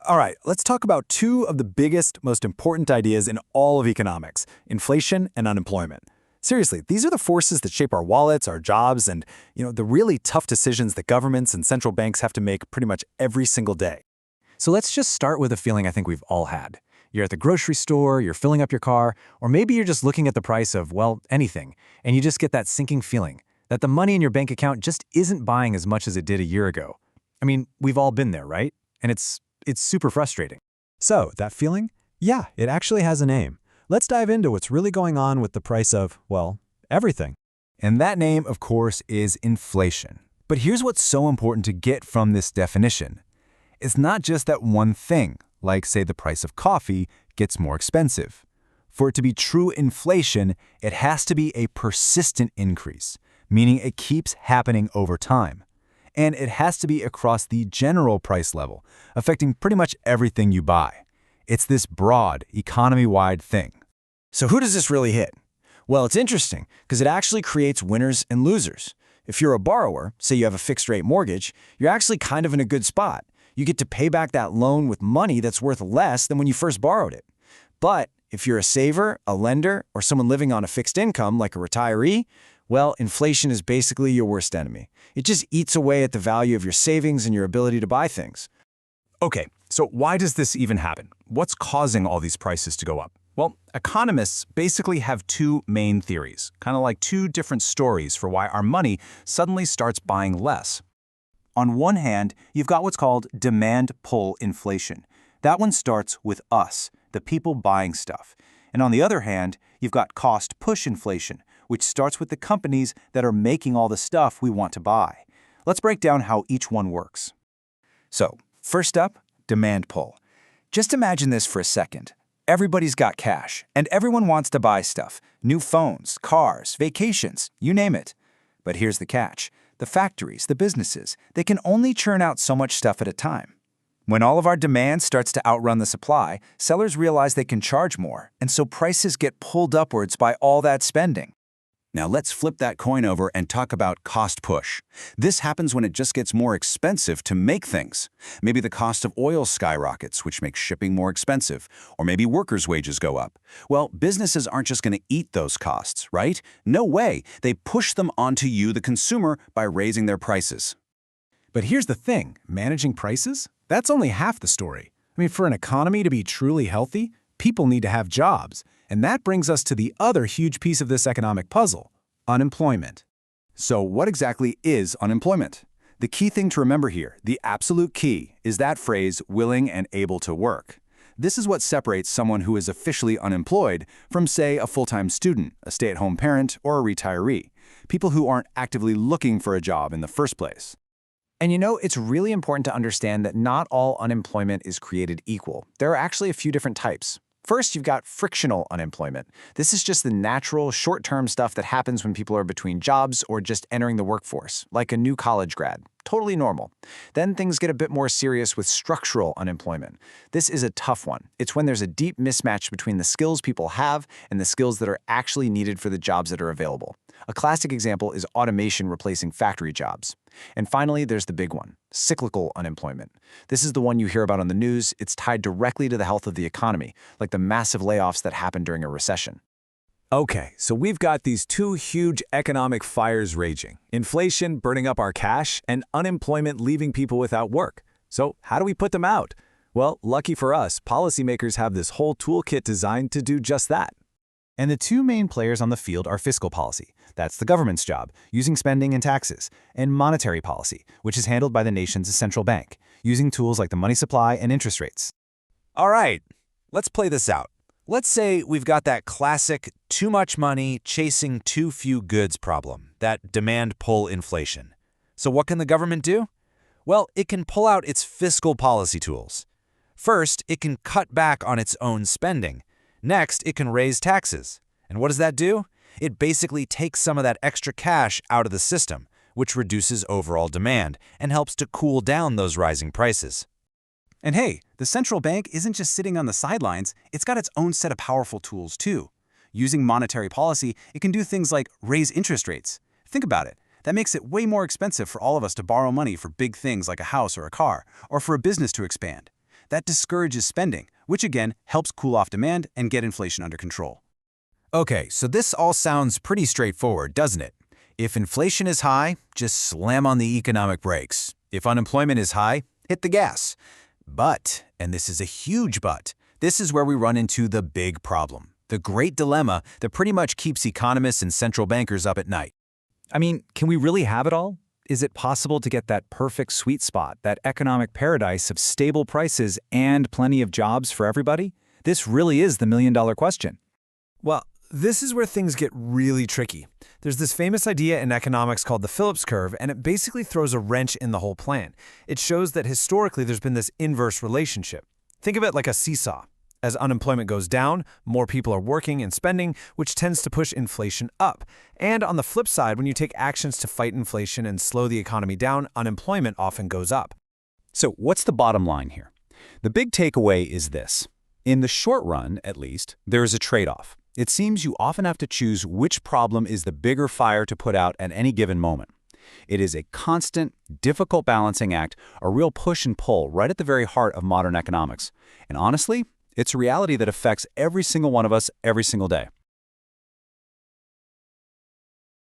All right, let's talk about two of the biggest, most important ideas in all of economics: inflation and unemployment. Seriously, these are the forces that shape our wallets, our jobs, and the really tough decisions that governments and central banks have to make pretty much every single day. So let's just start with a feeling I think we've all had. You're at the grocery store, you're filling up your car, or maybe you're just looking at the price of, well, anything, and you just get that sinking feeling that the money in your bank account just isn't buying as much as it did a year ago. I mean, we've all been there, right? And it's super frustrating. So, that feeling? Yeah, it actually has a name. Let's dive into what's really going on with the price of, well, everything. And that name, of course, is inflation. But here's what's so important to get from this definition. It's not just that one thing, like, say, the price of coffee gets more expensive. For it to be true inflation, it has to be a persistent increase, meaning it keeps happening over time. And it has to be across the general price level, affecting pretty much everything you buy. It's this broad, economy-wide thing. So who does this really hit? Well, it's interesting because it actually creates winners and losers. If you're a borrower, say you have a fixed-rate mortgage, you're actually kind of in a good spot. You get to pay back that loan with money that's worth less than when you first borrowed it. But if you're a saver, a lender, or someone living on a fixed income like a retiree, well, inflation is basically your worst enemy. It just eats away at the value of your savings and your ability to buy things. Okay, so why does this even happen? What's causing all these prices to go up? Well, economists basically have two main theories, kind of like two different stories for why our money suddenly starts buying less. On one hand, you've got what's called demand-pull inflation. That one starts with us, the people buying stuff. And on the other hand, you've got cost-push inflation, which starts with the companies that are making all the stuff we want to buy. Let's break down how each one works. So, first up, demand pull. Just imagine this for a second. Everybody's got cash, and everyone wants to buy stuff. New phones, cars, vacations, you name it. But here's the catch. The factories, the businesses, they can only churn out so much stuff at a time. When all of our demand starts to outrun the supply, sellers realize they can charge more, and so prices get pulled upwards by all that spending. Now let's flip that coin over and talk about cost push. This happens when it just gets more expensive to make things. Maybe the cost of oil skyrockets, which makes shipping more expensive, or maybe workers' wages go up. Well, businesses aren't just going to eat those costs, right? No way. They push them onto you, the consumer, by raising their prices. But here's the thing, managing prices? That's only half the story. I mean, for an economy to be truly healthy, people need to have jobs. And that brings us to the other huge piece of this economic puzzle, unemployment. So what exactly is unemployment? The key thing to remember here, the absolute key, is that phrase, willing and able to work. This is what separates someone who is officially unemployed from, say, a full-time student, a stay-at-home parent, or a retiree, people who aren't actively looking for a job in the first place. And it's really important to understand that not all unemployment is created equal. There are actually a few different types. First, you've got frictional unemployment. This is just the natural, short-term stuff that happens when people are between jobs or just entering the workforce, like a new college grad. Totally normal. Then things get a bit more serious with structural unemployment. This is a tough one. It's when there's a deep mismatch between the skills people have and the skills that are actually needed for the jobs that are available. A classic example is automation replacing factory jobs. And finally, there's the big one, cyclical unemployment. This is the one you hear about on the news. It's tied directly to the health of the economy, like the massive layoffs that happen during a recession. Okay, so we've got these two huge economic fires raging: inflation burning up our cash and unemployment leaving people without work. So how do we put them out? Well, lucky for us, policymakers have this whole toolkit designed to do just that. And the two main players on the field are fiscal policy. That's the government's job, using spending and taxes, and monetary policy, which is handled by the nation's central bank, using tools like the money supply and interest rates. All right, let's play this out. Let's say we've got that classic too much money chasing too few goods problem, that demand-pull inflation. So what can the government do? Well, it can pull out its fiscal policy tools. First, it can cut back on its own spending. Next, it can raise taxes. And what does that do? It basically takes some of that extra cash out of the system, which reduces overall demand and helps to cool down those rising prices. And hey, the central bank isn't just sitting on the sidelines, it's got its own set of powerful tools too. Using monetary policy, it can do things like raise interest rates. Think about it. That makes it way more expensive for all of us to borrow money for big things like a house or a car, or for a business to expand. that discourages spending, which again helps cool off demand and get inflation under control. Okay, so this all sounds pretty straightforward, doesn't it? If inflation is high, just slam on the economic brakes. If unemployment is high, hit the gas. But, and this is a huge but, this is where we run into the big problem, the great dilemma that pretty much keeps economists and central bankers up at night. I mean, can we really have it all? Is it possible to get that perfect sweet spot, that economic paradise of stable prices and plenty of jobs for everybody? This really is the million-dollar question. Well, this is where things get really tricky. There's this famous idea in economics called the Phillips curve, and it basically throws a wrench in the whole plan. It shows that historically there's been this inverse relationship. Think of it like a seesaw. As unemployment goes down, more people are working and spending, which tends to push inflation up. And on the flip side, when you take actions to fight inflation and slow the economy down, unemployment often goes up. So what's the bottom line here? The big takeaway is this. In the short run, at least, there is a trade-off. It seems you often have to choose which problem is the bigger fire to put out at any given moment. It is a constant, difficult balancing act, a real push and pull right at the very heart of modern economics. And honestly, it's a reality that affects every single one of us every single day.